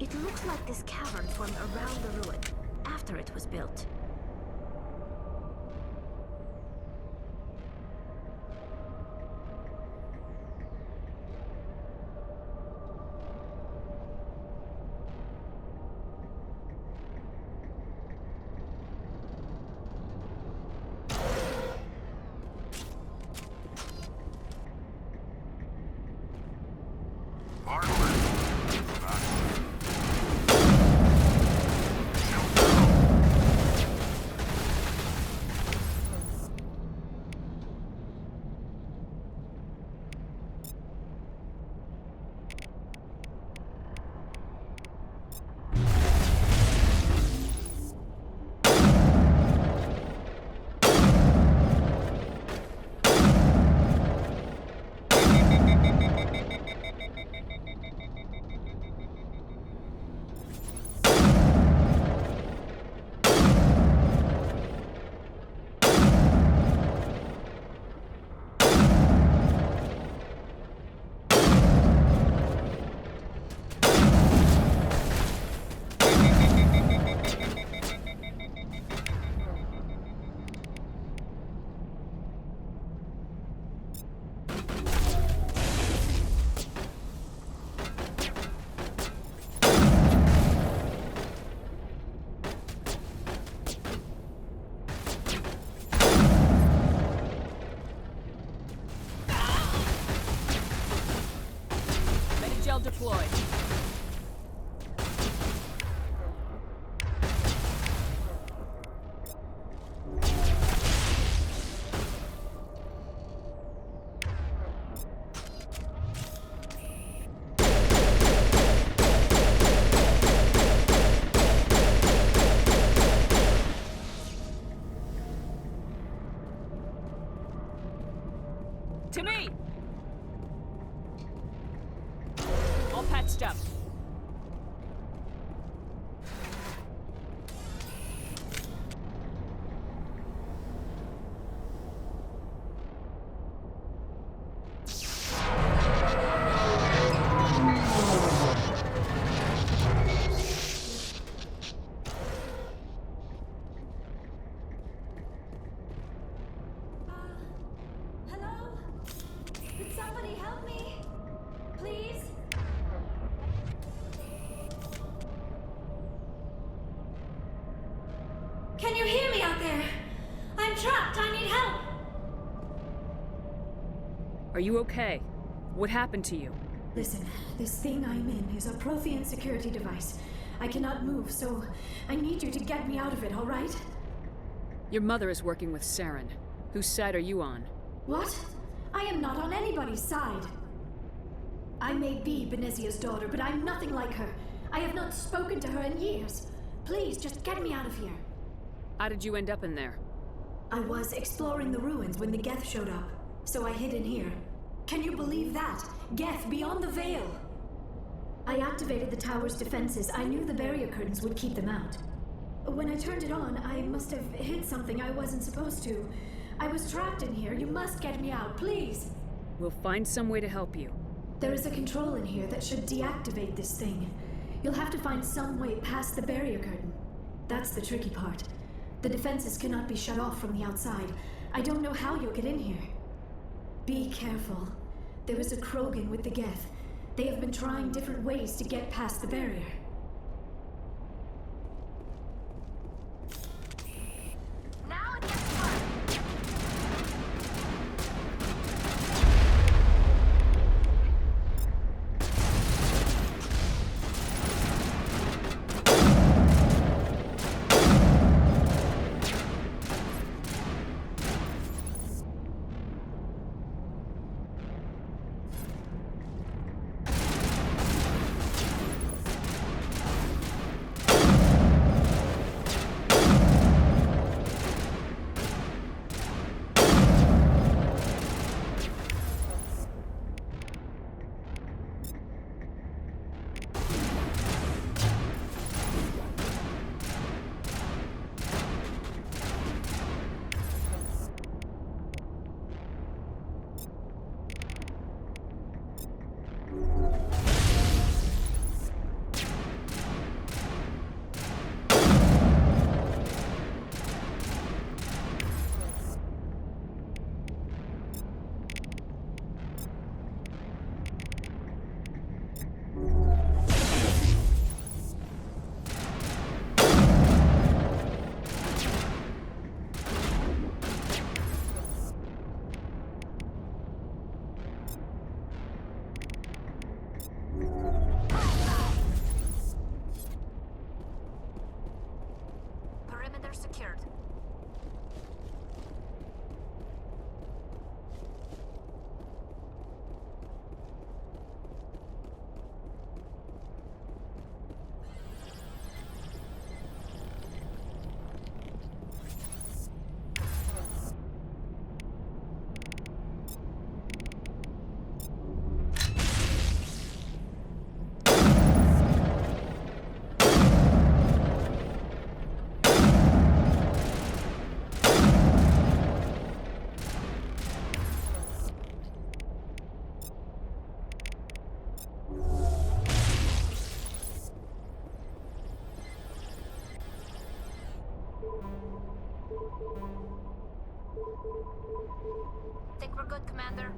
It looks like this cavern formed around the ruin, after it was built. Deployed. To me! All patched up. Can you hear me out there? I'm trapped. I need help. Are you okay? What happened to you? Listen, this thing I'm in is a Prothean security device. I cannot move, so I need you to get me out of it, all right? Your mother is working with Saren. Whose side are you on? What? I am not on anybody's side. I may be Benezia's daughter, but I'm nothing like her. I have not spoken to her in years. Please, just get me out of here. How did you end up in there? I was exploring the ruins when the Geth showed up, so I hid in here. Can you believe that? Geth beyond the veil! I activated the tower's defenses. I knew the barrier curtains would keep them out. When I turned it on, I must have hit something I wasn't supposed to. I was trapped in here. You must get me out, please! We'll find some way to help you. There is a control in here that should deactivate this thing. You'll have to find some way past the barrier curtain. That's the tricky part. The defenses cannot be shut off from the outside. I don't know how you'll get in here. Be careful. There is a Krogan with the Geth. They have been trying different ways to get past the barrier. Now it gets fun. Perimeter secured. Think we're good, Commander?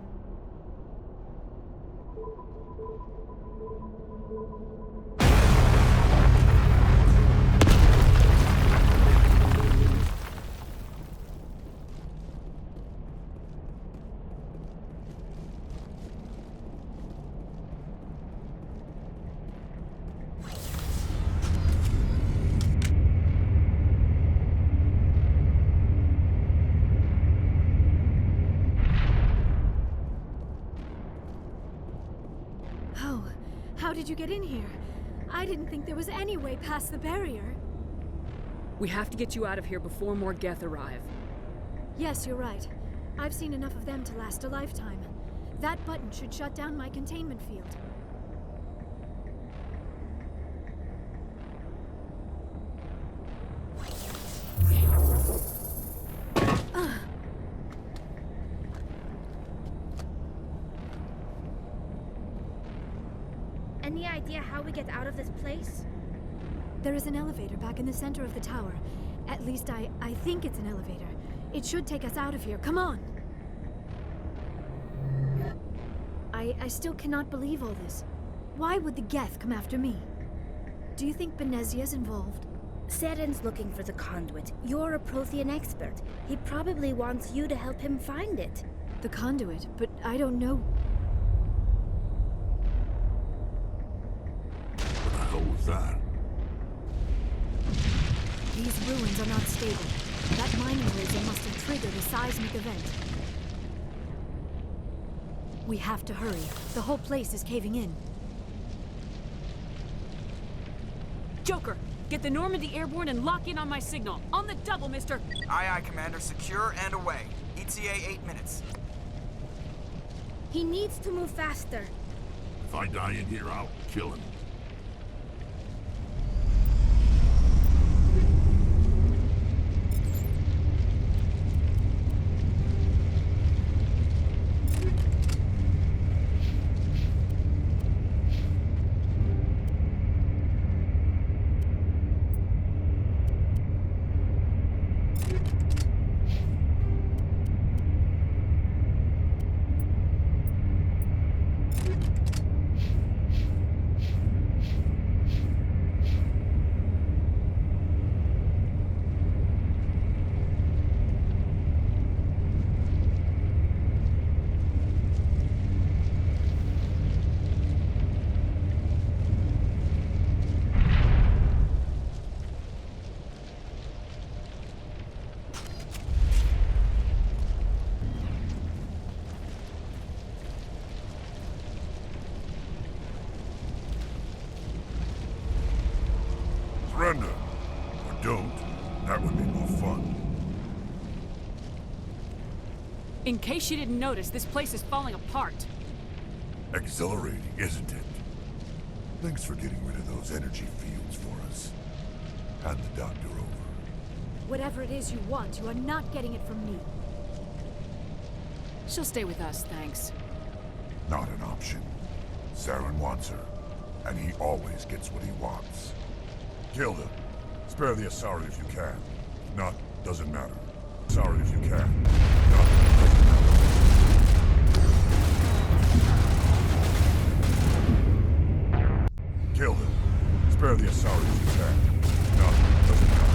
How did you get in here? I didn't think there was any way past the barrier. We have to get you out of here before more Geth arrive. Yes, you're right. I've seen enough of them to last a lifetime. That button should shut down my containment field. Any idea how we get out of this place? There is an elevator back in the center of the tower. At least I think it's an elevator. It should take us out of here. Come on! I still cannot believe all this. Why would the Geth come after me? Do you think Benezia's involved? Saren's looking for the conduit. You're a Prothean expert. He probably wants you to help him find it. The conduit, but I don't know. What the hell was that? These ruins are not stable. That mining laser must have triggered a seismic event. We have to hurry. The whole place is caving in. Joker, get the Normandy airborne and lock in on my signal. On the double, mister! Aye, aye, Commander. Secure and away. ETA 8 minutes. He needs to move faster. If I die in here, I'll kill him. Surrender. Or don't. That would be more fun. In case you didn't notice, this place is falling apart. Exhilarating, isn't it? Thanks for getting rid of those energy fields for us. Hand the doctor over. Whatever it is you want, you are not getting it from me. She'll stay with us, thanks. Not an option. Saren wants her, and he always gets what he wants. Kill him. Spare the Asari if you can. If not, doesn't matter. Sorry if you can. Not, doesn't matter. Kill him. Spare the Asari if you can. Not, doesn't matter.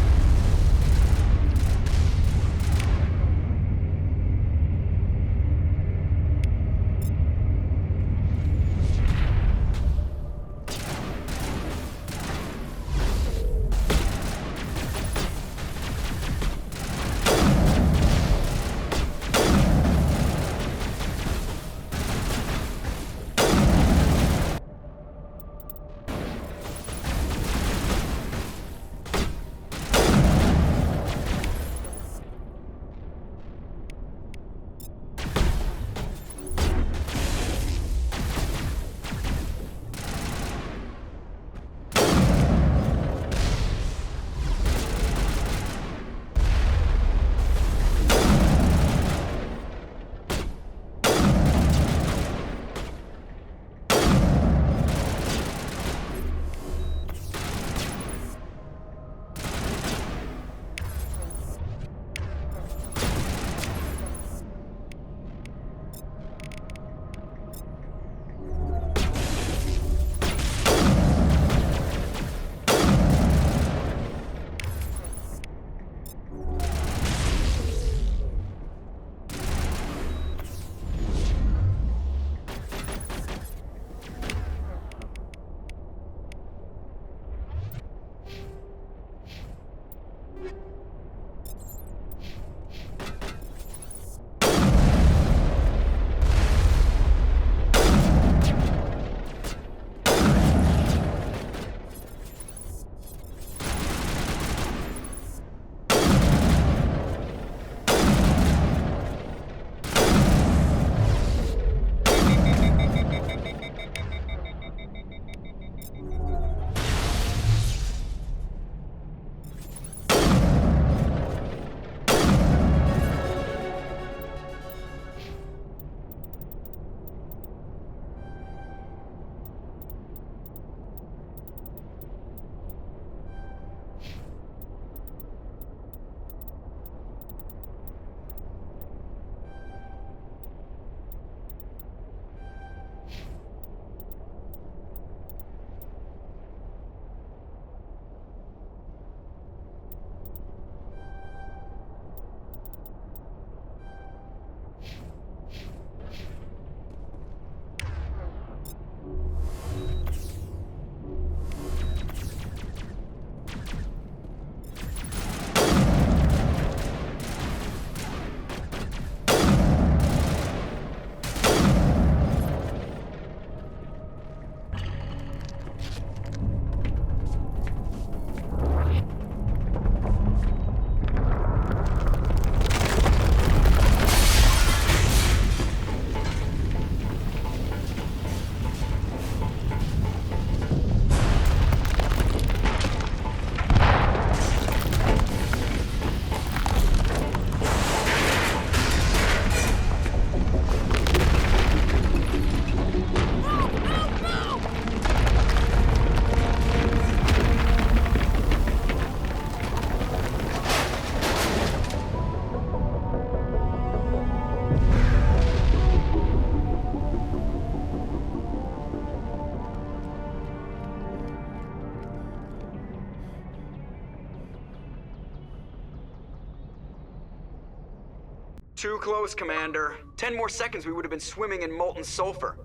Too close, Commander. 10 more seconds we would have been swimming in molten sulfur.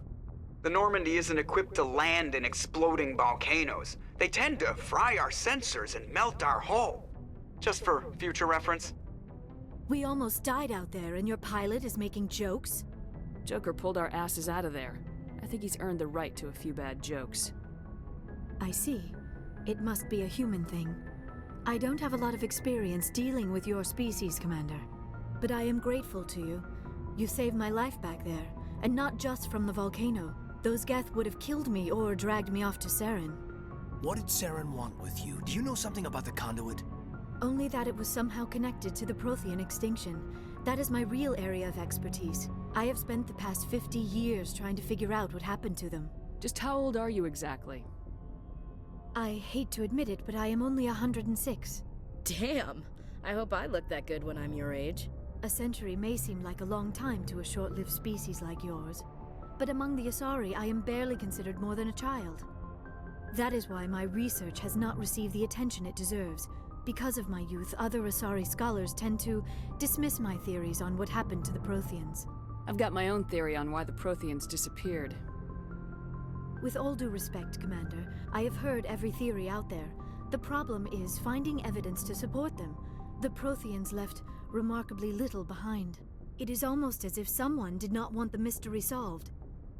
The Normandy isn't equipped to land in exploding volcanoes. They tend to fry our sensors and melt our hull. Just for future reference. We almost died out there, and your pilot is making jokes? Joker pulled our asses out of there. I think he's earned the right to a few bad jokes. I see. It must be a human thing. I don't have a lot of experience dealing with your species, Commander. But I am grateful to you. You saved my life back there, and not just from the volcano. Those Geth would have killed me or dragged me off to Saren. What did Saren want with you? Do you know something about the conduit? Only that it was somehow connected to the Prothean extinction. That is my real area of expertise. I have spent the past 50 years trying to figure out what happened to them. Just how old are you exactly? I hate to admit it, but I am only 106. Damn! I hope I look that good when I'm your age. A century may seem like a long time to a short-lived species like yours, but among the Asari, I am barely considered more than a child. That is why my research has not received the attention it deserves. Because of my youth, other Asari scholars tend to dismiss my theories on what happened to the Protheans. I've got my own theory on why the Protheans disappeared. With all due respect, Commander, I have heard every theory out there. The problem is finding evidence to support them. The Protheans left remarkably little behind. It is almost as if someone did not want the mystery solved.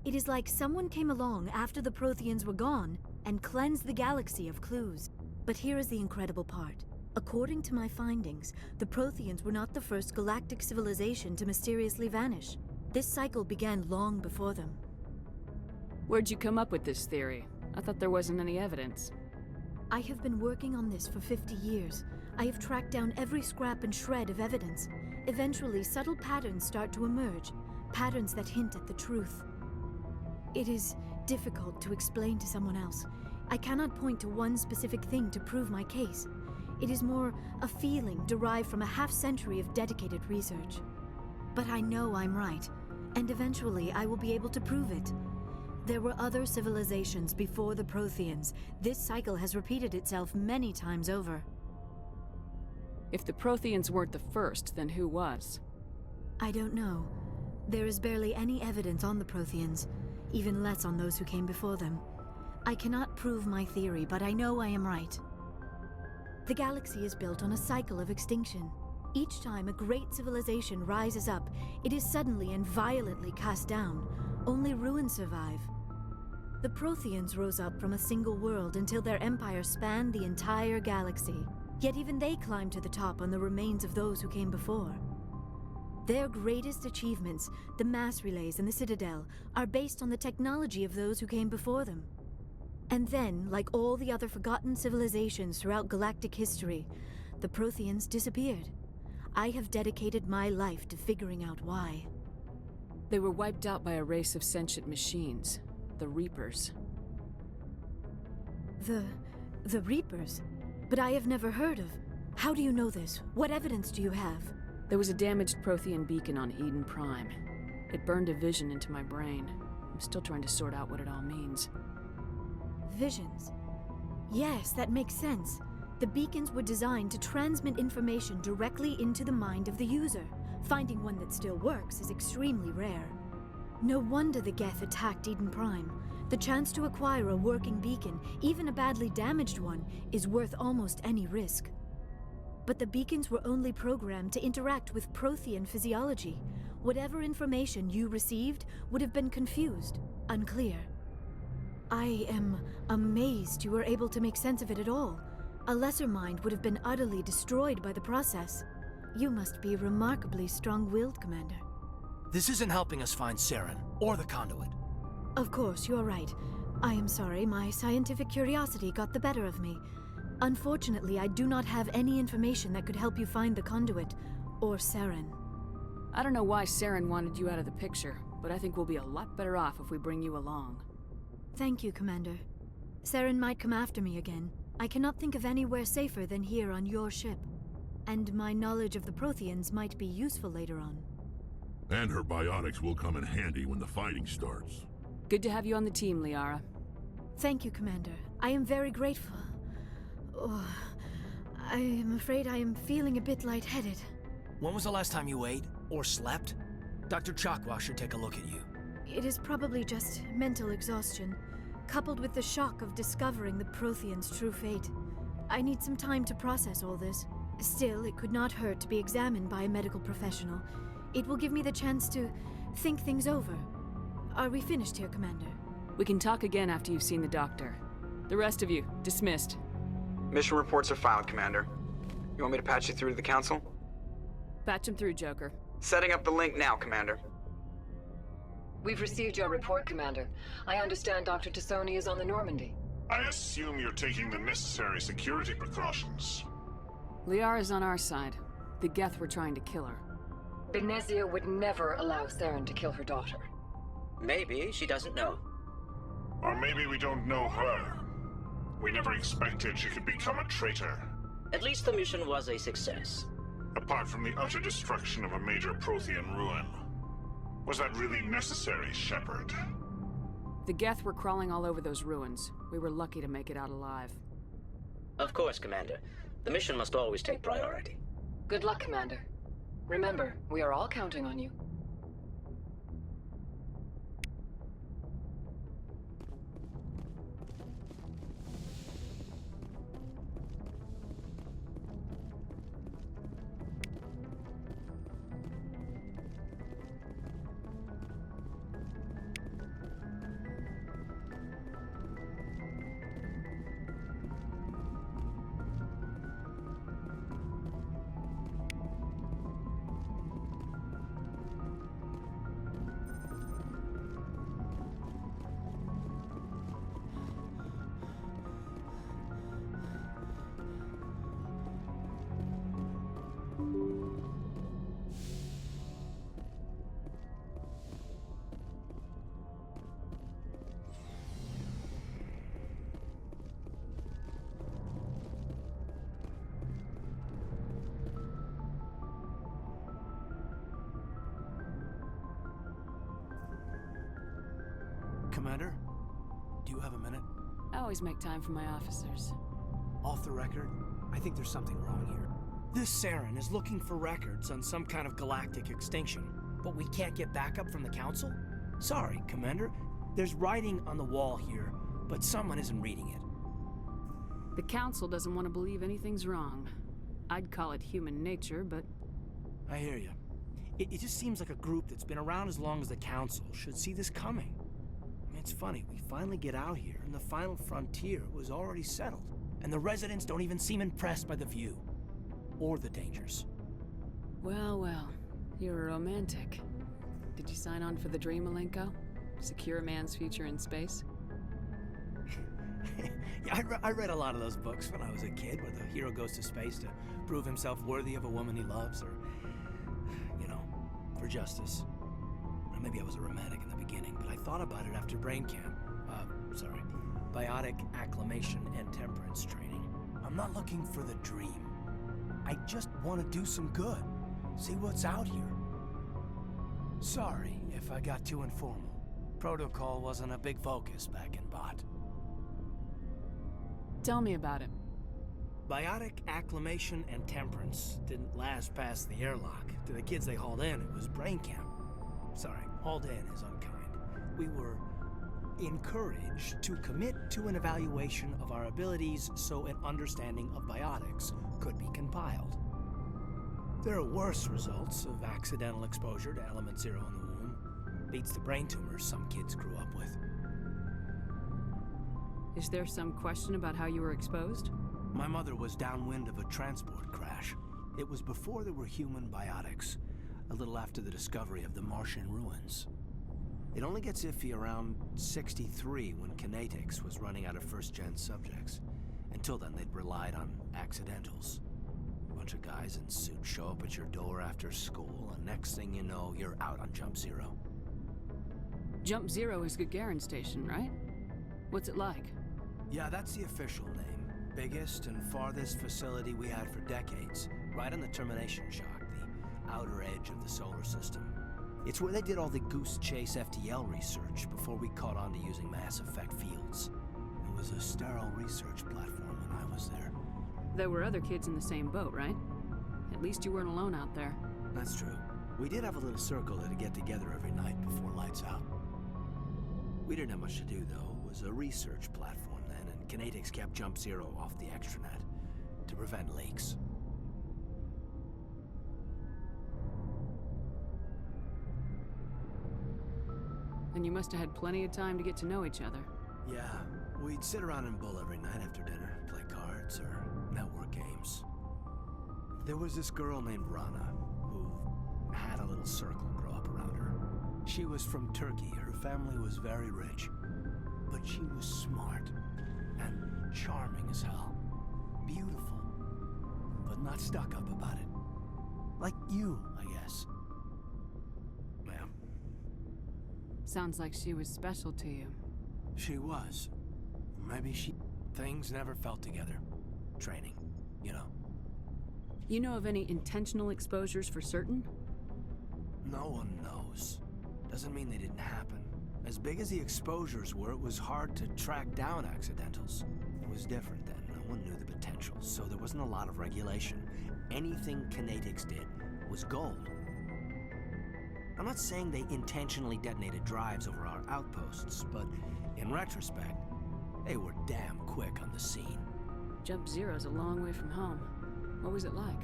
It is like someone came along after the Protheans were gone and cleansed the galaxy of clues. But here is the incredible part. According to my findings, the Protheans were not the first galactic civilization to mysteriously vanish. This cycle began long before them. Where'd you come up with this theory? I thought there wasn't any evidence. I have been working on this for 50 years. I have tracked down every scrap and shred of evidence. Eventually, subtle patterns start to emerge, patterns that hint at the truth. It is difficult to explain to someone else. I cannot point to one specific thing to prove my case. It is more a feeling derived from a half-century of dedicated research. But I know I'm right, and eventually I will be able to prove it. There were other civilizations before the Protheans. This cycle has repeated itself many times over. If the Protheans weren't the first, then who was? I don't know. There is barely any evidence on the Protheans, even less on those who came before them. I cannot prove my theory, but I know I am right. The galaxy is built on a cycle of extinction. Each time a great civilization rises up, it is suddenly and violently cast down. Only ruins survive. The Protheans rose up from a single world until their empire spanned the entire galaxy. Yet even they climbed to the top on the remains of those who came before. Their greatest achievements, the mass relays and the Citadel, are based on the technology of those who came before them. And then, like all the other forgotten civilizations throughout galactic history, the Protheans disappeared. I have dedicated my life to figuring out why. They were wiped out by a race of sentient machines, the Reapers. The Reapers? But I have never heard of. How do you know this? What evidence do you have? There was a damaged Prothean beacon on Eden Prime. It burned a vision into my brain. I'm still trying to sort out what it all means. Visions. Yes, that makes sense. The beacons were designed to transmit information directly into the mind of the user. Finding one that still works is extremely rare. No wonder the Geth attacked Eden Prime. The chance to acquire a working beacon, even a badly damaged one, is worth almost any risk. But the beacons were only programmed to interact with Prothean physiology. Whatever information you received would have been confused, unclear. I am amazed you were able to make sense of it at all. A lesser mind would have been utterly destroyed by the process. You must be remarkably strong-willed, Commander. This isn't helping us find Saren or the conduit. Of course, you're right. I am sorry, my scientific curiosity got the better of me. Unfortunately, I do not have any information that could help you find the conduit, or Saren. I don't know why Saren wanted you out of the picture, but I think we'll be a lot better off if we bring you along. Thank you, Commander. Saren might come after me again. I cannot think of anywhere safer than here on your ship. And my knowledge of the Protheans might be useful later on. And her biotics will come in handy when the fighting starts. Good to have you on the team, Liara. Thank you, Commander. I am very grateful. Oh, I am afraid I am feeling a bit lightheaded. When was the last time you ate? Or slept? Dr. Chakwa should take a look at you. It is probably just mental exhaustion, coupled with the shock of discovering the Prothean's true fate. I need some time to process all this. Still, it could not hurt to be examined by a medical professional. It will give me the chance to think things over. Are we finished here, Commander? We can talk again after you've seen the doctor. The rest of you, dismissed. Mission reports are filed, Commander. You want me to patch you through to the Council? Patch him through, Joker. Setting up the link now, Commander. We've received your report, Commander. I understand Dr. Tassoni is on the Normandy. I assume you're taking the necessary security precautions. Liara's on our side. The Geth were trying to kill her. Benezia would never allow Saren to kill her daughter. Maybe she doesn't know. Or maybe we don't know her. We never expected she could become a traitor. At least the mission was a success. Apart from the utter destruction of a major Prothean ruin. Was that really necessary, Shepard? The Geth were crawling all over those ruins. We were lucky to make it out alive. Of course, Commander. The mission must always take priority. Good luck, Commander. Remember, we are all counting on you. Commander, do you have a minute? I always make time for my officers. Off the record, I think there's something wrong here. This Saren is looking for records on some kind of galactic extinction, but we can't get backup from the Council? Sorry, Commander. There's writing on the wall here, but someone isn't reading it. The Council doesn't want to believe anything's wrong. I'd call it human nature, but... I hear you. It just seems like a group that's been around as long as the Council should see this coming. I mean, it's funny, we finally get out here, and the final frontier was already settled. And the residents don't even seem impressed by the view. Or the dangers. Well, well. You're a romantic. Did you sign on for the dream, Malenko? Secure a man's future in space? Yeah, I read a lot of those books when I was a kid, where the hero goes to space to prove himself worthy of a woman he loves, or, you know, for justice. Or maybe I was a romantic in the beginning, but I thought about it after brain camp. Biotic acclimation and temperance training. I'm not looking for the dream. I just want to do some good. See what's out here. Sorry if I got too informal. Protocol wasn't a big focus back in Bot. Tell me about it. Biotic acclimation and temperance didn't last past the airlock. To the kids they hauled in, it was brain camp. Sorry, hauled in is unkind. We were encouraged to commit to an evaluation of our abilities so an understanding of biotics could be compiled. There are worse results of accidental exposure to element 0 in the womb. Beats the brain tumors some kids grew up with. Is there some question about how you were exposed? My mother was downwind of a transport crash. It was before there were human biotics, a little after the discovery of the Martian ruins. It only gets iffy around 63 when Kinetics was running out of first-gen subjects. Until then, they'd relied on accidentals. A bunch of guys in suits show up at your door after school, and next thing you know, you're out on Jump Zero. Jump Zero is Gagarin Station, right? What's it like? Yeah, that's the official name. Biggest and farthest facility we had for decades. Right on the termination shock, the outer edge of the solar system. It's where they did all the Goose Chase FTL research before we caught on to using mass effect fields. It was a sterile research platform when I was there. There were other kids in the same boat, right? At least you weren't alone out there. That's true. We did have a little circle that'd get together every night before lights out. We didn't have much to do, though. It was a research platform then, and Kinetics kept Jump Zero off the extranet to prevent leaks. And you must have had plenty of time to get to know each other. Yeah, we'd sit around and bull every night after dinner, play cards or network games. There was this girl named Rana, who had a little circle grow up around her. She was from Turkey. Her family was very rich. But she was smart and charming as hell. Beautiful, but not stuck up about it. Like you, I guess. Ma'am. Sounds like she was special to you. She was. Maybe things never felt together. Training, you know. You know of any intentional exposures for certain? No one knows. Doesn't mean they didn't happen. As big as the exposures were, it was hard to track down accidentals. It was different then. No one knew the potential, so there wasn't a lot of regulation. Anything Kinetics did was gold. I'm not saying they intentionally detonated drives over our outposts, but in retrospect, they were damn quick on the scene. Jump Zero's a long way from home. What was it like?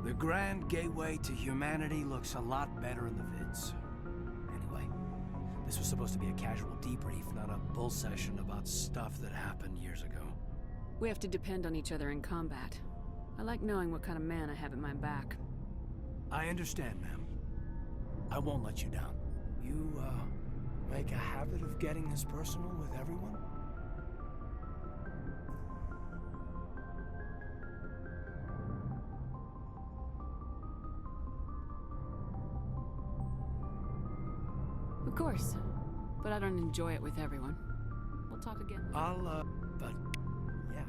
The grand gateway to humanity looks a lot better in the vids. Anyway, this was supposed to be a casual debrief, not a bull session about stuff that happened years ago. We have to depend on each other in combat. I like knowing what kind of man I have at my back. I understand, ma'am. I won't let you down. You, make a habit of getting this personal with everyone? Of course, but I don't enjoy it with everyone. We'll talk again later. But, yeah.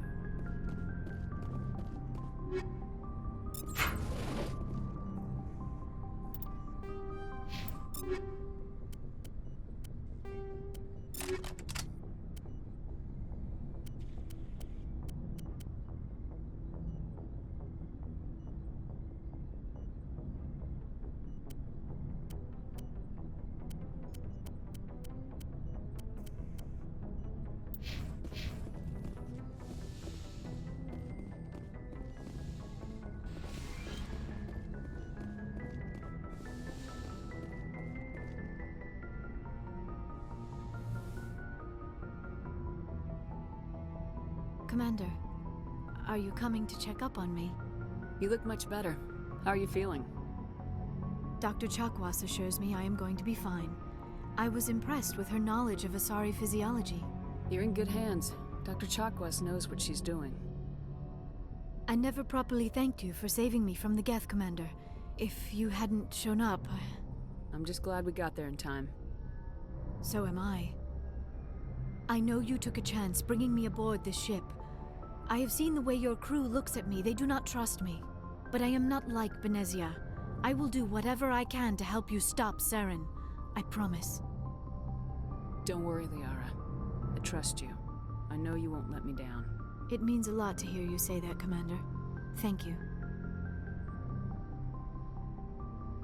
Commander, are you coming to check up on me? You look much better. How are you feeling? Dr. Chakwas assures me I am going to be fine. I was impressed with her knowledge of Asari physiology. You're in good hands. Dr. Chakwas knows what she's doing. I never properly thanked you for saving me from the Geth, Commander. If you hadn't shown up, I'm just glad we got there in time. So am I. I know you took a chance bringing me aboard this ship. I have seen the way your crew looks at me. They do not trust me. But I am not like Benezia. I will do whatever I can to help you stop Saren. I promise. Don't worry, Liara. I trust you. I know you won't let me down. It means a lot to hear you say that, Commander. Thank you.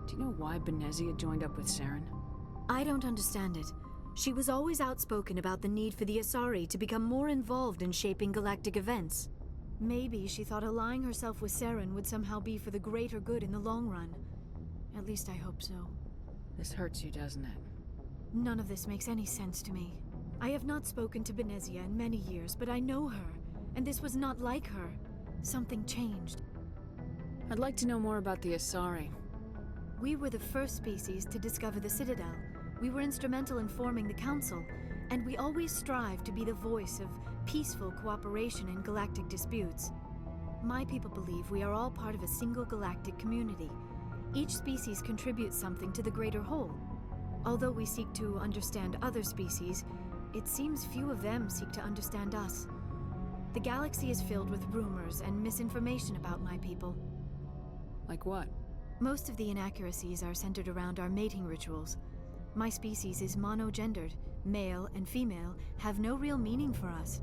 Do you know why Benezia joined up with Saren? I don't understand it. She was always outspoken about the need for the Asari to become more involved in shaping galactic events. Maybe she thought allying herself with Saren would somehow be for the greater good in the long run. At least I hope so. This hurts you, doesn't it? None of this makes any sense to me. I have not spoken to Benezia in many years, but I know her, and this was not like her. Something changed. I'd like to know more about the Asari. We were the first species to discover the Citadel. We were instrumental in forming the Council, and we always strive to be the voice of peaceful cooperation in galactic disputes. My people believe we are all part of a single galactic community. Each species contributes something to the greater whole. Although we seek to understand other species, it seems few of them seek to understand us. The galaxy is filled with rumors and misinformation about my people. Like what? Most of the inaccuracies are centered around our mating rituals. My species is monogendered. Male and female have no real meaning for us.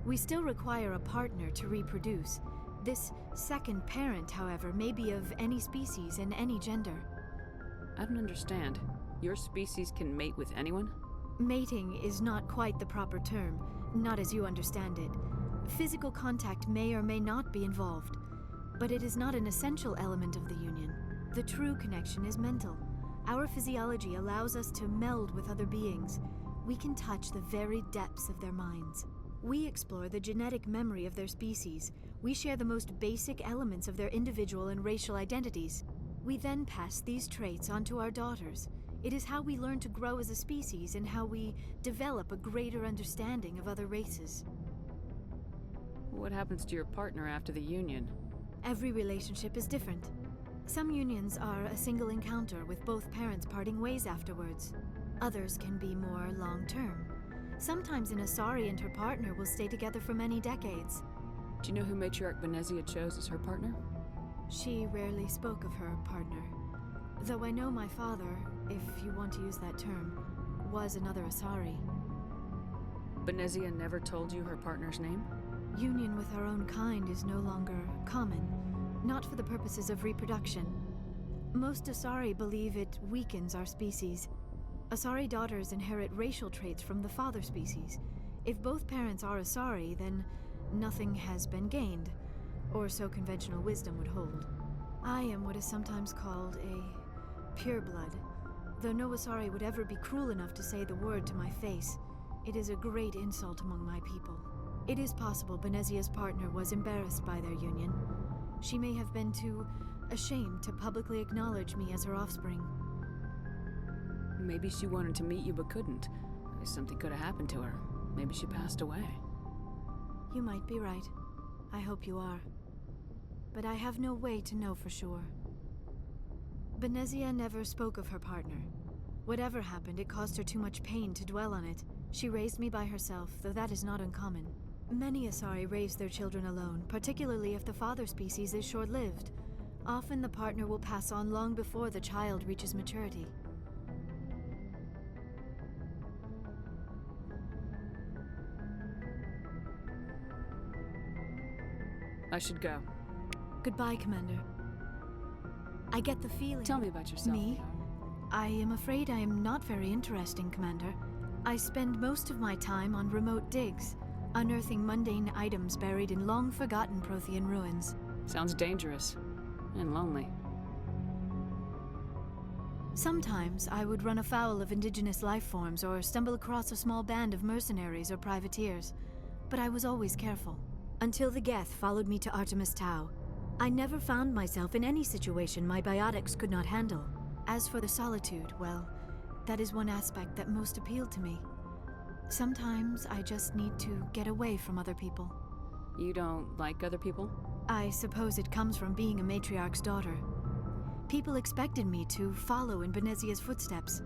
We still require a partner to reproduce. This second parent, however, may be of any species and any gender. I don't understand. Your species can mate with anyone? Mating is not quite the proper term, not as you understand it. Physical contact may or may not be involved, but it is not an essential element of the union. The true connection is mental. Our physiology allows us to meld with other beings. We can touch the very depths of their minds. We explore the genetic memory of their species. We share the most basic elements of their individual and racial identities. We then pass these traits on to our daughters. It is how we learn to grow as a species and how we develop a greater understanding of other races. What happens to your partner after the union? Every relationship is different. Some unions are a single encounter with both parents parting ways afterwards. Others can be more long-term. Sometimes an Asari and her partner will stay together for many decades. Do you know who Matriarch Benezia chose as her partner? She rarely spoke of her partner. Though I know my father, if you want to use that term, was another Asari. Benezia never told you her partner's name? Union with our own kind is no longer common, not for the purposes of reproduction. Most Asari believe it weakens our species. Asari daughters inherit racial traits from the father species. If both parents are Asari, then nothing has been gained, or so conventional wisdom would hold. I am what is sometimes called a pureblood, though no Asari would ever be cruel enough to say the word to my face. It is a great insult among my people. It is possible Benezia's partner was embarrassed by their union. She may have been too ashamed to publicly acknowledge me as her offspring. Maybe she wanted to meet you but couldn't. Something could have happened to her. Maybe she passed away. You might be right. I hope you are. But I have no way to know for sure. Benezia never spoke of her partner. Whatever happened, it caused her too much pain to dwell on it. She raised me by herself, though that is not uncommon. Many Asari raise their children alone, particularly if the father species is short-lived. Often the partner will pass on long before the child reaches maturity. I should go. Goodbye, Commander. I get the feeling... Tell me about yourself. Me? I am afraid I am not very interesting, Commander. I spend most of my time on remote digs, unearthing mundane items buried in long-forgotten Prothean ruins. Sounds dangerous. And lonely. Sometimes I would run afoul of indigenous life forms or stumble across a small band of mercenaries or privateers, but I was always careful. Until the Geth followed me to Artemis Tau. I never found myself in any situation my biotics could not handle. As for the solitude, well, that is one aspect that most appealed to me. Sometimes I just need to get away from other people. You don't like other people? I suppose it comes from being a matriarch's daughter. People expected me to follow in Benezia's footsteps.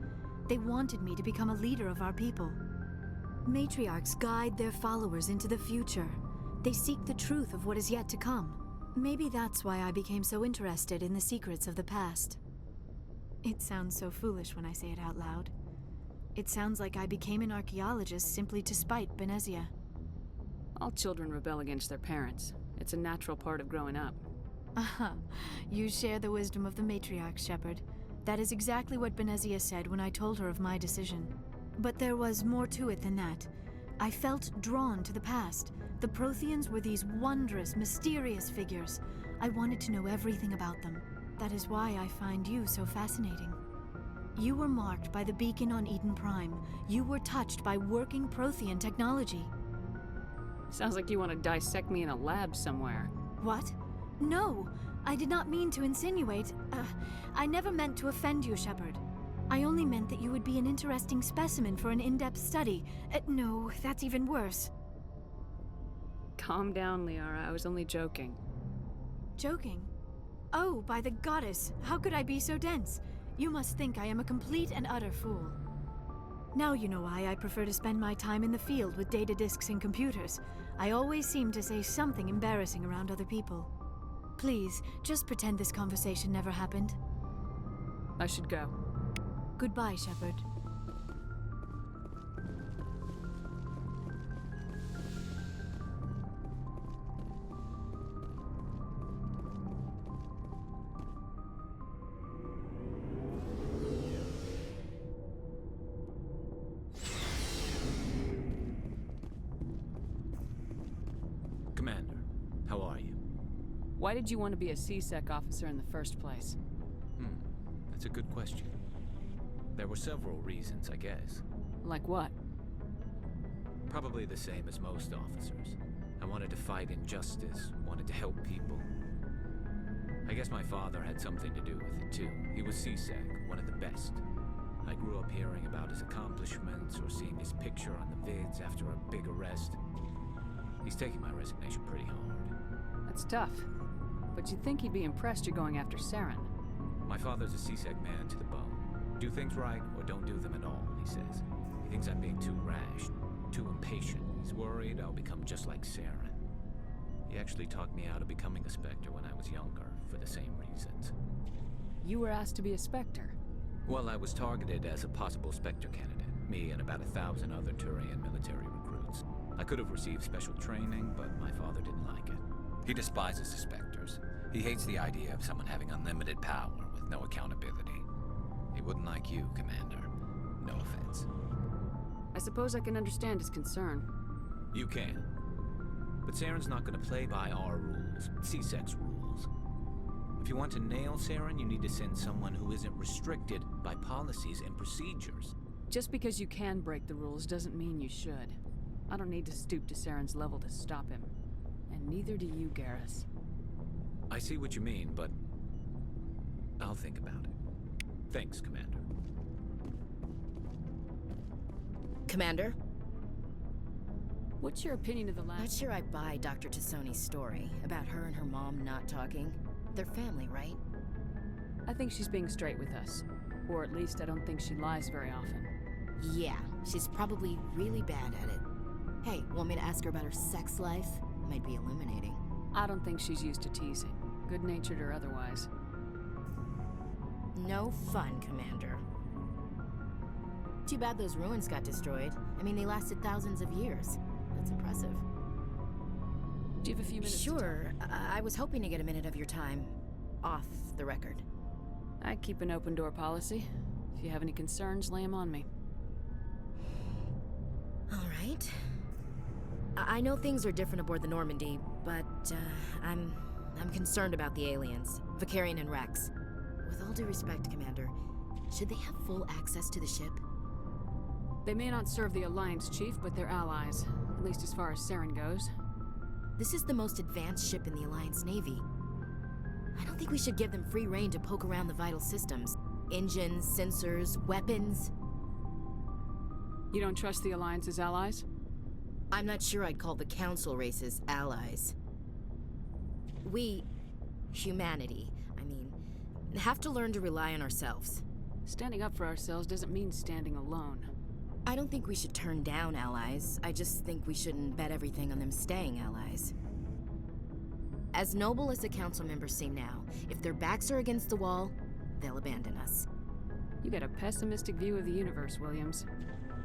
They wanted me to become a leader of our people. Matriarchs guide their followers into the future. They seek the truth of what is yet to come. Maybe that's why I became so interested in the secrets of the past. It sounds so foolish when I say it out loud. It sounds like I became an archaeologist simply to spite Benezia. All children rebel against their parents. It's a natural part of growing up. Aha, you share the wisdom of the matriarch, Shepard. That is exactly what Benezia said when I told her of my decision. But there was more to it than that. I felt drawn to the past. The Protheans were these wondrous, mysterious figures. I wanted to know everything about them. That is why I find you so fascinating. You were marked by the beacon on Eden Prime. You were touched by working Prothean technology. Sounds like you want to dissect me in a lab somewhere. What? No! I did not mean to insinuate. I never meant to offend you, Shepard. I only meant that you would be an interesting specimen for an in-depth study. No, that's even worse. Calm down, Liara. I was only joking. Joking? Oh, by the goddess, how could I be so dense? You must think I am a complete and utter fool. Now you know why I prefer to spend my time in the field with data disks and computers. I always seem to say something embarrassing around other people. Please, just pretend this conversation never happened. I should go. Goodbye, Shepard. Why did you want to be a C-Sec officer in the first place? That's a good question. There were several reasons, I guess. Like what? Probably the same as most officers. I wanted to fight injustice, wanted to help people. I guess my father had something to do with it too. He was C-Sec, one of the best. I grew up hearing about his accomplishments or seeing his picture on the vids after a big arrest. He's taking my resignation pretty hard. That's tough. But you'd think he'd be impressed you're going after Saren. My father's a C-Sec man to the bone. Do things right or don't do them at all, he says. He thinks I'm being too rash, too impatient. He's worried I'll become just like Saren. He actually talked me out of becoming a Spectre when I was younger, for the same reasons. You were asked to be a Spectre? Well, I was targeted as a possible Spectre candidate. Me and about 1,000 other Turian military recruits. I could have received special training, but my father didn't like it. He despises the Spectres. He hates the idea of someone having unlimited power with no accountability. He wouldn't like you, Commander. No offense. I suppose I can understand his concern. You can. But Saren's not going to play by our rules, C-Sec's rules. If you want to nail Saren, you need to send someone who isn't restricted by policies and procedures. Just because you can break the rules doesn't mean you should. I don't need to stoop to Saren's level to stop him. And neither do you, Garrus. I see what you mean, but I'll think about it. Thanks, Commander. Commander? What's your opinion of the last... Not sure I buy Dr. Tassoni's story about her and her mom not talking. They're family, right? I think she's being straight with us. Or at least I don't think she lies very often. Yeah, she's probably really bad at it. Hey, want me to ask her about her sex life? Might be illuminating. I don't think she's used to teasing, good-natured or otherwise. No fun, Commander. Too bad those ruins got destroyed. I mean, they lasted thousands of years. That's impressive. Do you have a few minutes? Sure. I was hoping to get a minute of your time. Off the record. I keep an open door policy. If you have any concerns, lay them on me. All right. I know things are different aboard the Normandy, but I'm concerned about the aliens, Vicarian and Rex. With all due respect, Commander, should they have full access to the ship? They may not serve the Alliance, Chief, but they're allies, at least as far as Saren goes. This is the most advanced ship in the Alliance Navy. I don't think we should give them free rein to poke around the vital systems. Engines, sensors, weapons. You don't trust the Alliance's allies? I'm not sure I'd call the Council races allies. We, humanity, have to learn to rely on ourselves. Standing up for ourselves doesn't mean standing alone. I don't think we should turn down allies. I just think we shouldn't bet everything on them staying allies. As noble as the Council members seem now, if their backs are against the wall, they'll abandon us. You got a pessimistic view of the universe, Williams.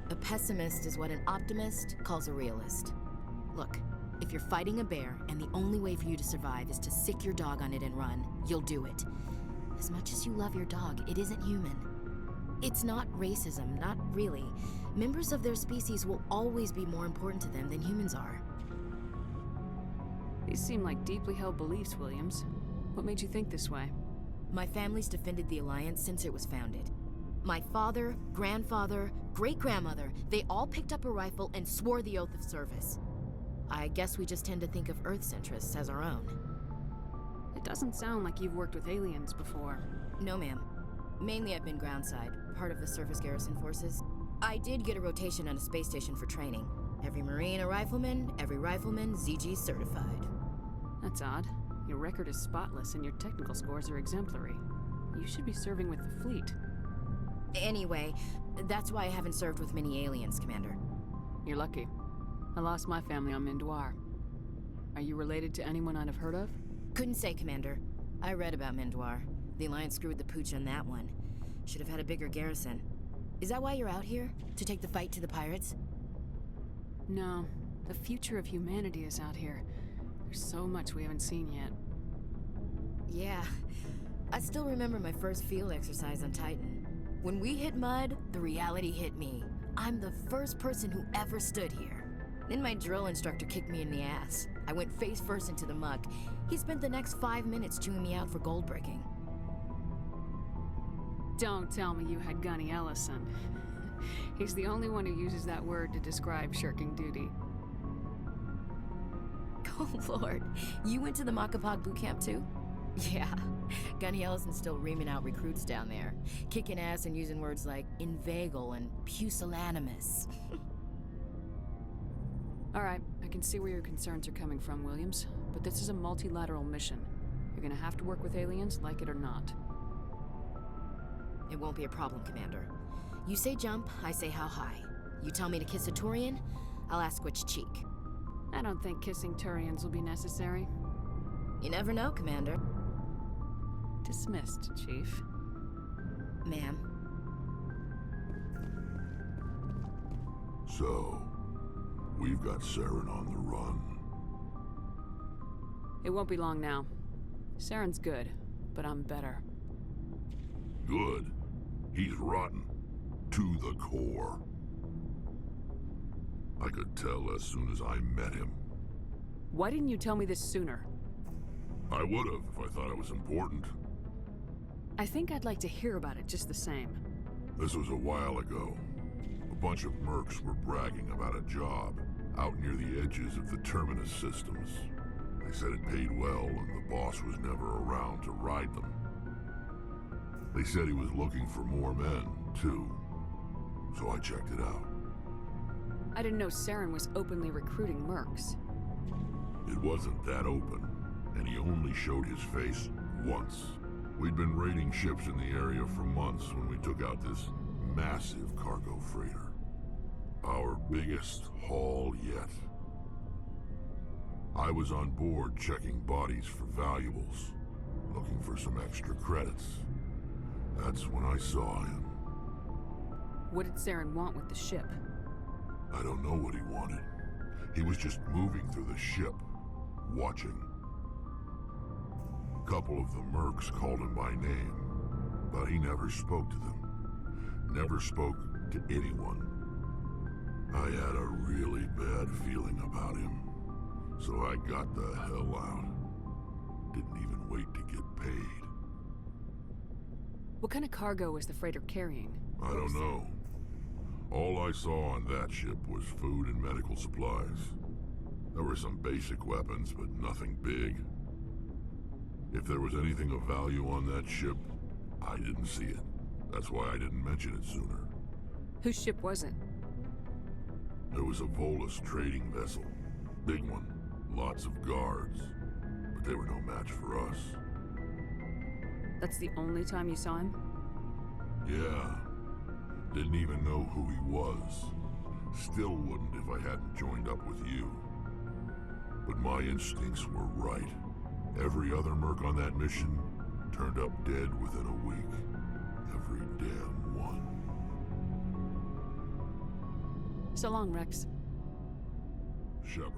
A pessimist is what an optimist calls a realist. Look, if you're fighting a bear and the only way for you to survive is to sick your dog on it and run, you'll do it. As much as you love your dog, it isn't human. It's not racism, not really. Members of their species will always be more important to them than humans are. These seem like deeply held beliefs, Williams. What made you think this way? My family's defended the Alliance since it was founded. My father, grandfather, great-grandmother, they all picked up a rifle and swore the oath of service. I guess we just tend to think of Earth's interests as our own. It doesn't sound like you've worked with aliens before. No, ma'am. Mainly I've been groundside, part of the surface garrison forces. I did get a rotation on a space station for training. Every Marine a rifleman, every rifleman ZG certified. That's odd. Your record is spotless and your technical scores are exemplary. You should be serving with the fleet. Anyway, that's why I haven't served with many aliens, Commander. You're lucky. I lost my family on Mindoir. Are you related to anyone I'd have heard of? Couldn't say, Commander. I read about Mindoir. The Alliance screwed the pooch on that one. Should have had a bigger garrison. Is that why you're out here? To take the fight to the pirates? No. The future of humanity is out here. There's so much we haven't seen yet. Yeah. I still remember my first field exercise on Titan. When we hit mud, the reality hit me. I'm the first person who ever stood here. Then my drill instructor kicked me in the ass. I went face first into the muck. He spent the next 5 minutes chewing me out for gold breaking. Don't tell me you had Gunny Ellison. He's the only one who uses that word to describe shirking duty. Oh, Lord. You went to the Makapog boot camp, too? Yeah. Gunny Ellison's still reaming out recruits down there. Kicking ass and using words like inveigle and pusillanimous. All right, I can see where your concerns are coming from, Williams. But this is a multilateral mission. You're gonna have to work with aliens, like it or not. It won't be a problem, Commander. You say jump, I say how high. You tell me to kiss a Turian, I'll ask which cheek. I don't think kissing Turians will be necessary. You never know, Commander. Dismissed, Chief. Ma'am. So, we've got Saren on the run. It won't be long now. Saren's good, but I'm better. Good? He's rotten. To the core. I could tell as soon as I met him. Why didn't you tell me this sooner? I would've if I thought it was important. I think I'd like to hear about it just the same. This was a while ago. A bunch of mercs were bragging about a job out near the edges of the Terminus systems. They said it paid well and the boss was never around to ride them. They said he was looking for more men, too. So I checked it out. I didn't know Saren was openly recruiting mercs. It wasn't that open, and he only showed his face once. We'd been raiding ships in the area for months when we took out this massive cargo freighter. Our biggest haul yet. I was on board checking bodies for valuables, looking for some extra credits. That's when I saw him. What did Saren want with the ship? I don't know what he wanted. He was just moving through the ship, watching. A couple of the mercs called him by name, but he never spoke to them. Never spoke to anyone. I had a really bad feeling about him, so I got the hell out. Didn't even wait to get paid. What kind of cargo was the freighter carrying? I don't know. All I saw on that ship was food and medical supplies. There were some basic weapons, but nothing big. If there was anything of value on that ship, I didn't see it. That's why I didn't mention it sooner. Whose ship was it? There was a Volus trading vessel. Big one. Lots of guards. But they were no match for us. That's the only time you saw him? Yeah. Didn't even know who he was. Still wouldn't if I hadn't joined up with you. But my instincts were right. Every other merc on that mission turned up dead within a week. Every damn one. So long, Rex. Shepard.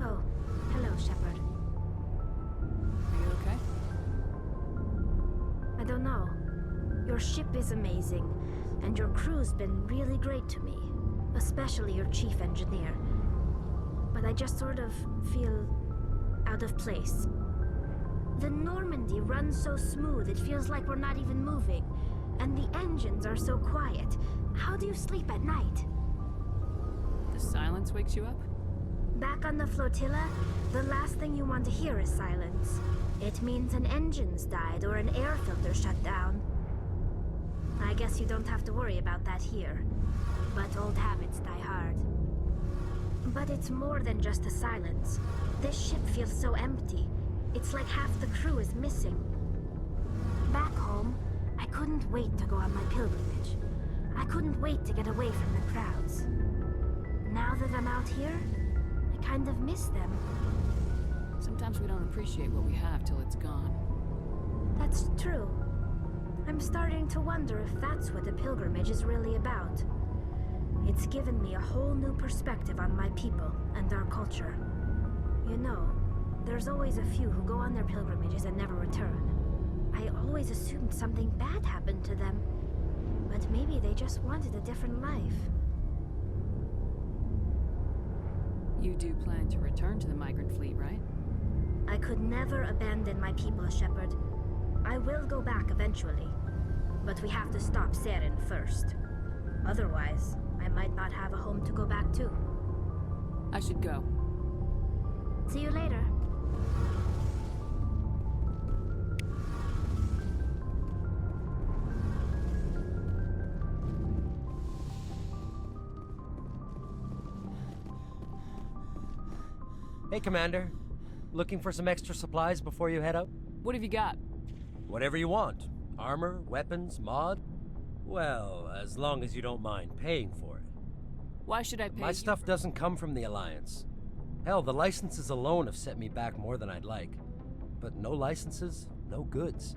Oh, hello, Shepard. Are you okay? I don't know. Your ship is amazing, and your crew's been really great to me. Especially your chief engineer. But I just sort of feel out of place. The Normandy runs so smooth it feels like we're not even moving. And the engines are so quiet. How do you sleep at night? The silence wakes you up? Back on the flotilla, the last thing you want to hear is silence. It means an engine's died or an air filter shut down. I guess you don't have to worry about that here. But old habits die hard. But it's more than just the silence. This ship feels so empty. It's like half the crew is missing. Back home, I couldn't wait to go on my pilgrimage. I couldn't wait to get away from the crowds. Now that I'm out here, I kind of miss them. Sometimes we don't appreciate what we have till it's gone. That's true. I'm starting to wonder if that's what the pilgrimage is really about. It's given me a whole new perspective on my people and our culture. You know, there's always a few who go on their pilgrimages and never return. I always assumed something bad happened to them. But maybe they just wanted a different life. You do plan to return to the migrant fleet, right? I could never abandon my people, Shepard. I will go back eventually. But we have to stop Saren first. Otherwise, I might not have a home to go back to. I should go. See you later. Hey, Commander. Looking for some extra supplies before you head out? What have you got? Whatever you want. Armor, weapons, mod? Well, as long as you don't mind paying for it. Why should I pay My stuff doesn't come from the Alliance. Hell, the licenses alone have set me back more than I'd like. But no licenses, no goods.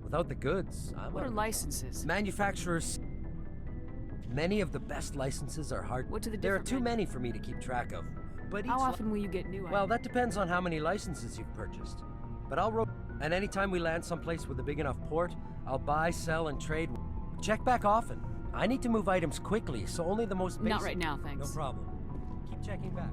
Without the goods, What are licenses? Manufacturers... Many of the best licenses are hard... What do the There are different too many for me to keep track of. But How often will you get new Well, that depends on how many licenses you've purchased. But and anytime we land someplace with a big enough port, I'll buy, sell, and trade. Check back often. I need to move items quickly, so only the most basic... Not right now, thanks. No problem. Keep checking back.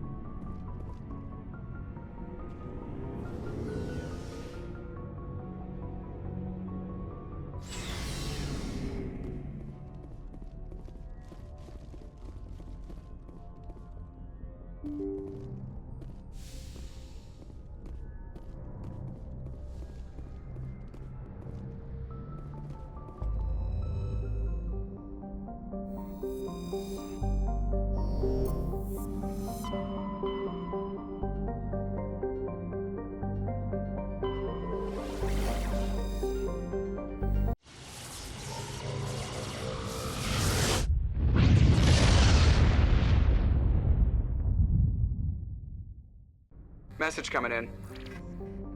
Message coming in.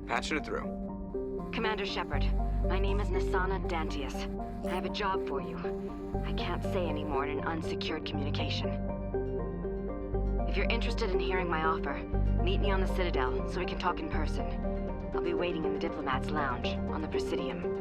Patching it through. Commander Shepard, my name is Nasana Dantius. I have a job for you. I can't say any more in an unsecured communication. If you're interested in hearing my offer, meet me on the Citadel so we can talk in person. I'll be waiting in the Diplomat's Lounge on the Presidium.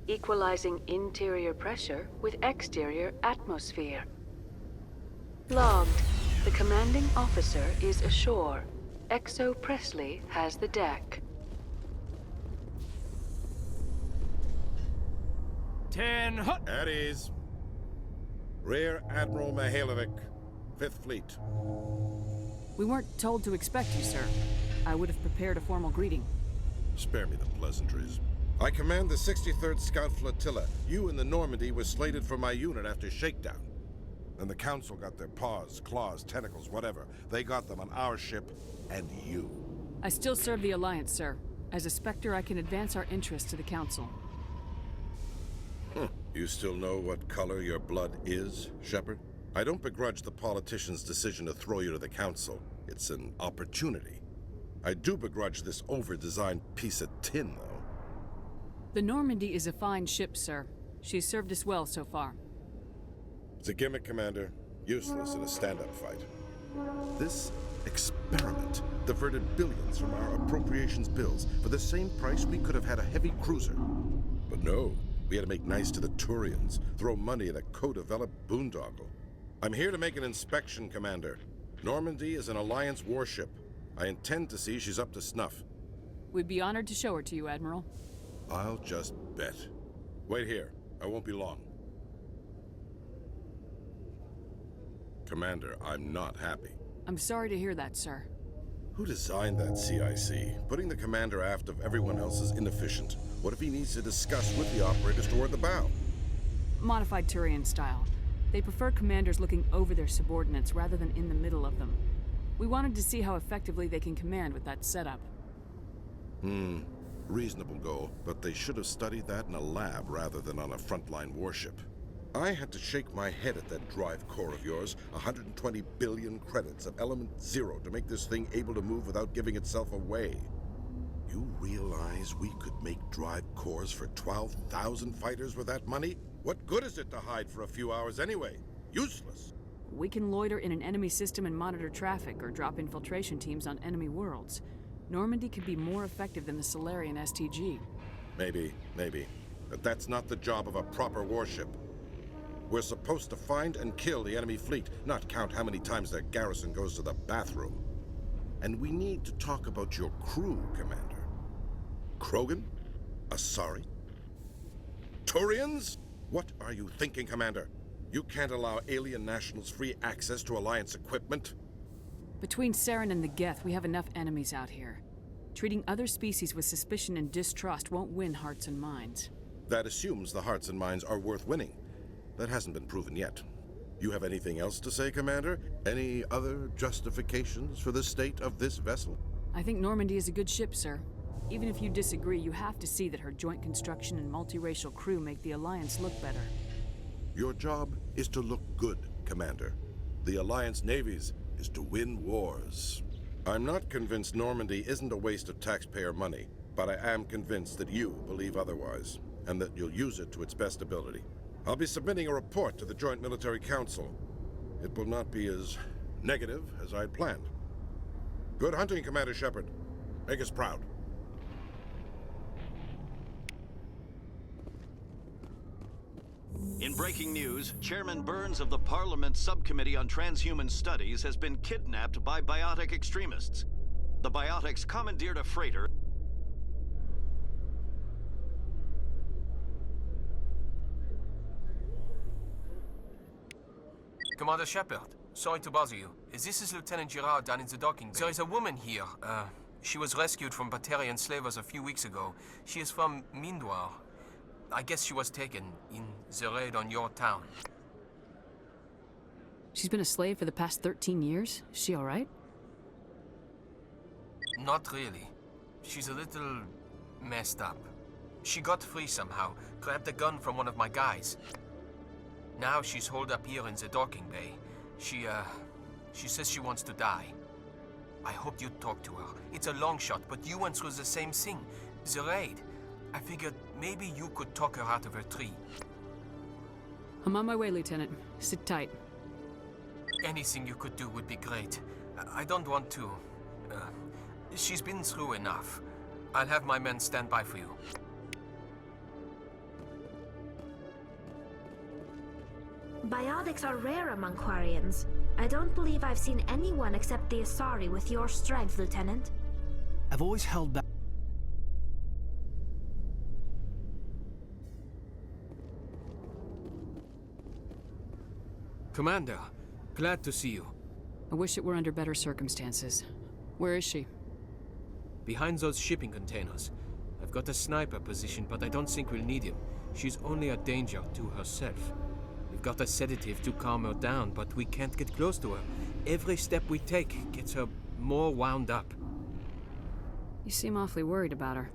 Equalizing interior pressure with exterior atmosphere. Logged. The commanding officer is ashore. Exo Presley has the deck. 10 hut! At ease. Rear Admiral Mihailovic, 5th Fleet. We weren't told to expect you, sir. I would have prepared a formal greeting. Spare me the pleasantries. I command the 63rd Scout Flotilla. You and the Normandy were slated for my unit after shakedown. Then the Council got their paws, claws, tentacles, whatever. They got them on our ship, and you. I still serve the Alliance, sir. As a Spectre, I can advance our interests to the Council. You still know what color your blood is, Shepard? I don't begrudge the politician's decision to throw you to the Council. It's an opportunity. I do begrudge this over-designed piece of tin, though. The Normandy is a fine ship, sir. She's served us well so far. It's a gimmick, Commander. Useless in a stand-up fight. This experiment diverted billions from our appropriations bills. For the same price, we could have had a heavy cruiser. But no, we had to make nice to the Turians, throw money at a co-developed boondoggle. I'm here to make an inspection, Commander. Normandy is an Alliance warship. I intend to see she's up to snuff. We'd be honored to show her to you, Admiral. I'll just bet. Wait here. I won't be long. Commander, I'm not happy. I'm sorry to hear that, sir. Who designed that CIC? Putting the commander aft of everyone else is inefficient. What if he needs to discuss with the operators toward the bow? Modified Turian style. They prefer commanders looking over their subordinates rather than in the middle of them. We wanted to see how effectively they can command with that setup. Reasonable goal, but they should have studied that in a lab rather than on a frontline warship. I had to shake my head at that drive core of yours. 120 billion credits of element 0 to make this thing able to move without giving itself away. You realize we could make drive cores for 12,000 fighters with that money? What good is it to hide for a few hours anyway? Useless. We can loiter in an enemy system and monitor traffic or drop infiltration teams on enemy worlds. Normandy could be more effective than the Solarian STG. Maybe. But that's not the job of a proper warship. We're supposed to find and kill the enemy fleet, not count how many times their garrison goes to the bathroom. And we need to talk about your crew, Commander. Krogan? Asari? Turians? What are you thinking, Commander? You can't allow alien nationals free access to Alliance equipment? Between Saren and the Geth, we have enough enemies out here. Treating other species with suspicion and distrust won't win hearts and minds. That assumes the hearts and minds are worth winning. That hasn't been proven yet. You have anything else to say, Commander? Any other justifications for the state of this vessel? I think Normandy is a good ship, sir. Even if you disagree, you have to see that her joint construction and multiracial crew make the Alliance look better. Your job is to look good, Commander. The Alliance navies is to win wars. I'm not convinced Normandy isn't a waste of taxpayer money, but I am convinced that you believe otherwise, and that you'll use it to its best ability. I'll be submitting a report to the Joint Military Council. It will not be as negative as I'd planned. Good hunting, Commander Shepard. Make us proud. In breaking news, Chairman Burns of the Parliament Subcommittee on Transhuman Studies has been kidnapped by biotic extremists. The biotics commandeered a freighter. Commander Shepard, sorry to bother you. This is Lieutenant Girard down in the docking bay. There is a woman here. She was rescued from Batarian slavers a few weeks ago. She is from Mindoir. I guess she was taken in the raid on your town. She's been a slave for the past 13 years? Is she all right? Not really. She's a little messed up. She got free somehow, grabbed a gun from one of my guys. Now she's holed up here in the docking bay. She says she wants to die. I hope you'd talk to her. It's a long shot, but you went through the same thing. The raid. I figured maybe you could talk her out of her tree. I'm on my way, Lieutenant. Sit tight. Anything you could do would be great. I don't want to... she's been through enough. I'll have my men stand by for you. Biotics are rare among Quarians. I don't believe I've seen anyone except the Asari with your strength, Lieutenant. I've always held back. Commander, glad to see you. I wish it were under better circumstances. Where is she? Behind those shipping containers. I've got a sniper position, but I don't think we'll need him. She's only a danger to herself. We've got a sedative to calm her down, but we can't get close to her. Every step we take gets her more wound up. You seem awfully worried about her.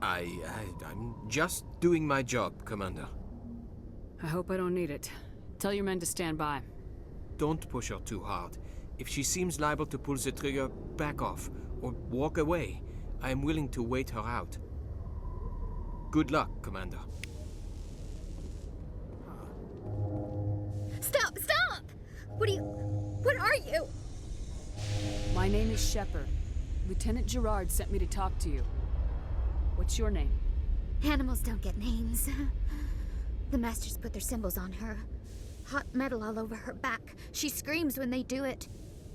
I'm just doing my job, Commander. I hope I don't need it. Tell your men to stand by. Don't push her too hard. If she seems liable to pull the trigger, back off, or walk away. I am willing to wait her out. Good luck, Commander. Stop! Stop! What are you? My name is Shepard. Lieutenant Girard sent me to talk to you. What's your name? Animals don't get names. The Masters put their symbols on her. Hot metal all over her back. She screams when they do it.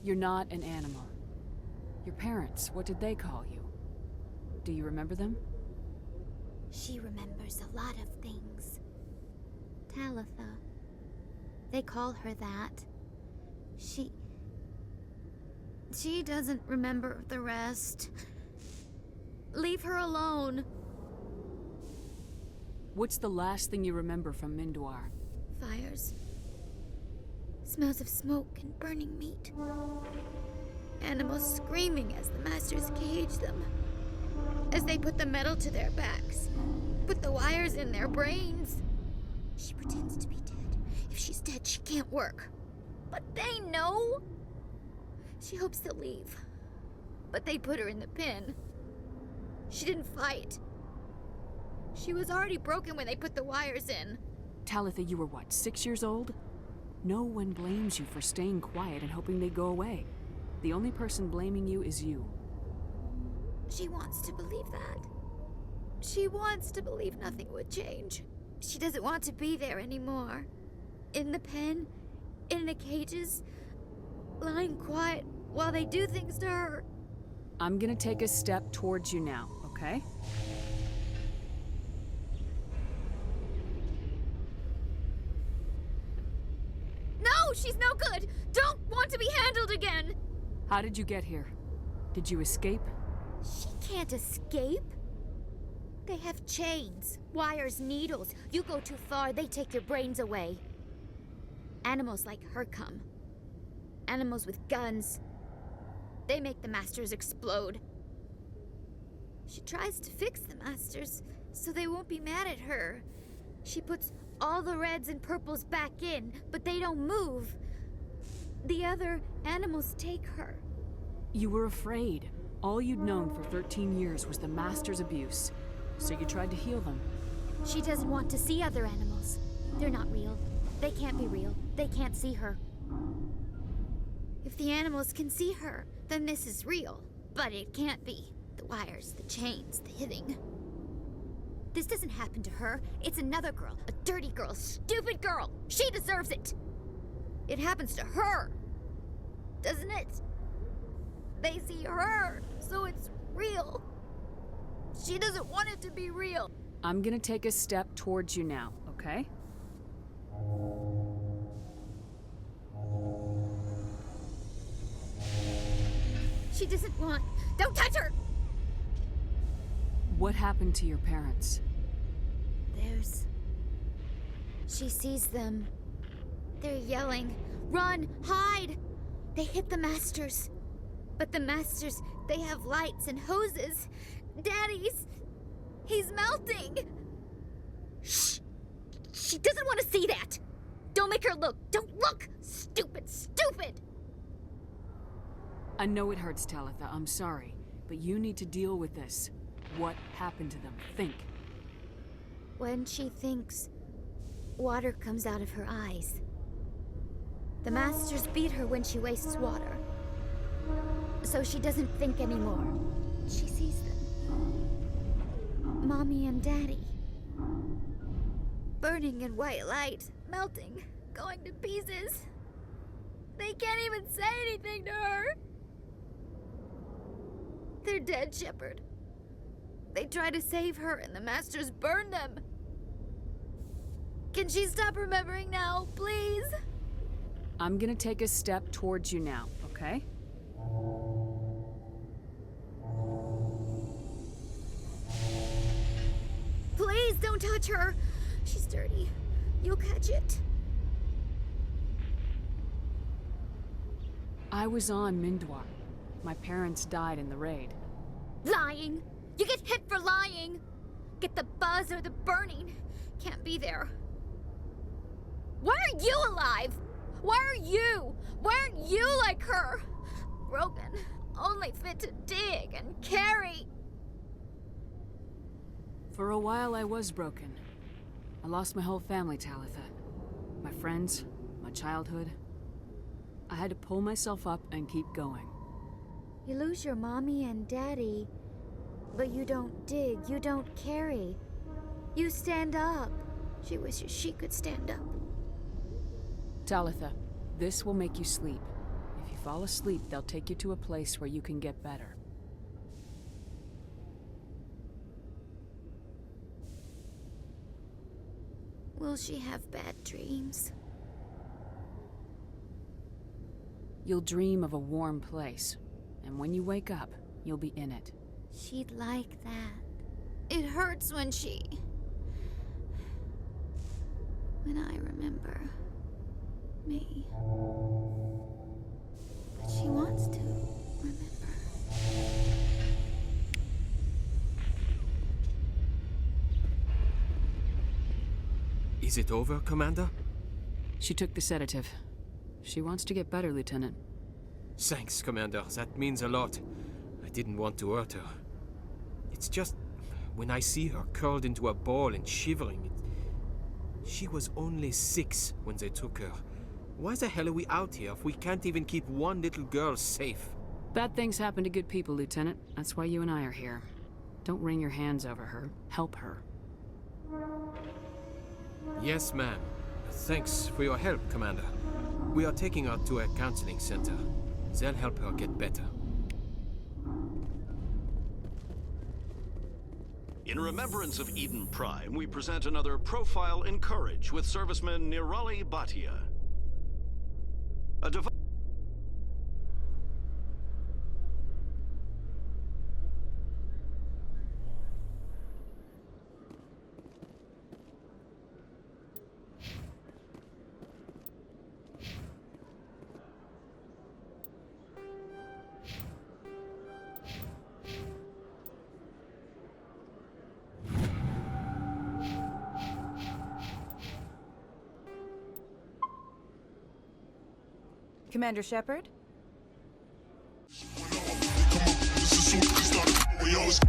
You're not an animal. Your parents, what did they call you? Do you remember them? She remembers a lot of things. Talitha. They call her that. She doesn't remember the rest. Leave her alone. What's the last thing you remember from Mindoir? Fires. Smells of smoke and burning meat. Animals screaming as the masters cage them. As they put the metal to their backs. Put the wires in their brains. She pretends to be dead. If she's dead, she can't work. But they know. She hopes they'll leave. But they put her in the pen. She didn't fight. She was already broken when they put the wires in. Talitha, you were what, 6 years old? No one blames you for staying quiet and hoping they'd go away. The only person blaming you is you. She wants to believe that. She wants to believe nothing would change. She doesn't want to be there anymore. In the pen, in the cages, lying quiet while they do things to her. I'm gonna take a step towards you now, okay? No, she's no good! Don't want to be handled again! How did you get here? Did you escape? She can't escape. They have chains, wires, needles. You go too far, they take your brains away. Animals like her come. Animals with guns. They make the masters explode. She tries to fix the masters so they won't be mad at her. She puts all the reds and purples back in, but they don't move. The other animals take her. You were afraid. All you'd known for 13 years was the Master's abuse. So you tried to heal them. She doesn't want to see other animals. They're not real. They can't be real. They can't see her. If the animals can see her, then this is real. But it can't be. The wires, the chains, the hitting. This doesn't happen to her. It's another girl. A dirty girl. Stupid girl. She deserves it. It happens to her. Doesn't it? They see her, so it's real. She doesn't want it to be real. I'm gonna take a step towards you now, okay? She doesn't want... Don't touch her! What happened to your parents? She sees them. They're yelling, "Run! Hide!" They hit the masters. But the masters, they have lights and hoses. Daddy's... he's melting! Shh! She doesn't want to see that! Don't make her look! Don't look! Stupid, stupid! I know it hurts, Talitha. I'm sorry. But you need to deal with this. What happened to them? Think. When she thinks, water comes out of her eyes. The masters beat her when she wastes water. So she doesn't think anymore. She sees them. Mommy and Daddy. Burning in white light, melting, going to pieces. They can't even say anything to her. They're dead, Shepard. They try to save her and the masters burn them. Can she stop remembering now, please? I'm gonna take a step towards you now, okay? Please don't touch her. She's dirty. You'll catch it. I was on Mindoir. My parents died in the raid. Lying. You get hit for lying. Get the buzz or the burning. Can't be there. Why are you alive? Why are you? Why aren't you like her? Broken. Only fit to dig and carry. For a while, I was broken. I lost my whole family, Talitha. My friends, my childhood. I had to pull myself up and keep going. You lose your mommy and daddy, but you don't dig, you don't carry. You stand up. She wishes she could stand up. Talitha, this will make you sleep. If you fall asleep, they'll take you to a place where you can get better. Will she have bad dreams? You'll dream of a warm place, and when you wake up, you'll be in it. She'd like that. It hurts when I remember me. But she wants to remember. Is it over, Commander? She took the sedative. She wants to get better, Lieutenant. Thanks, Commander. That means a lot. I didn't want to hurt her. It's just... when I see her curled into a ball and shivering... She was only 6 when they took her. Why the hell are we out here if we can't even keep one little girl safe? Bad things happen to good people, Lieutenant. That's why you and I are here. Don't wring your hands over her. Help her. Yes, ma'am. Thanks for your help, Commander. We are taking her to a counseling center. They'll help her get better. In remembrance of Eden Prime, we present another Profile in Courage with serviceman Nirali Bhatia. A device... Commander Shepard? We always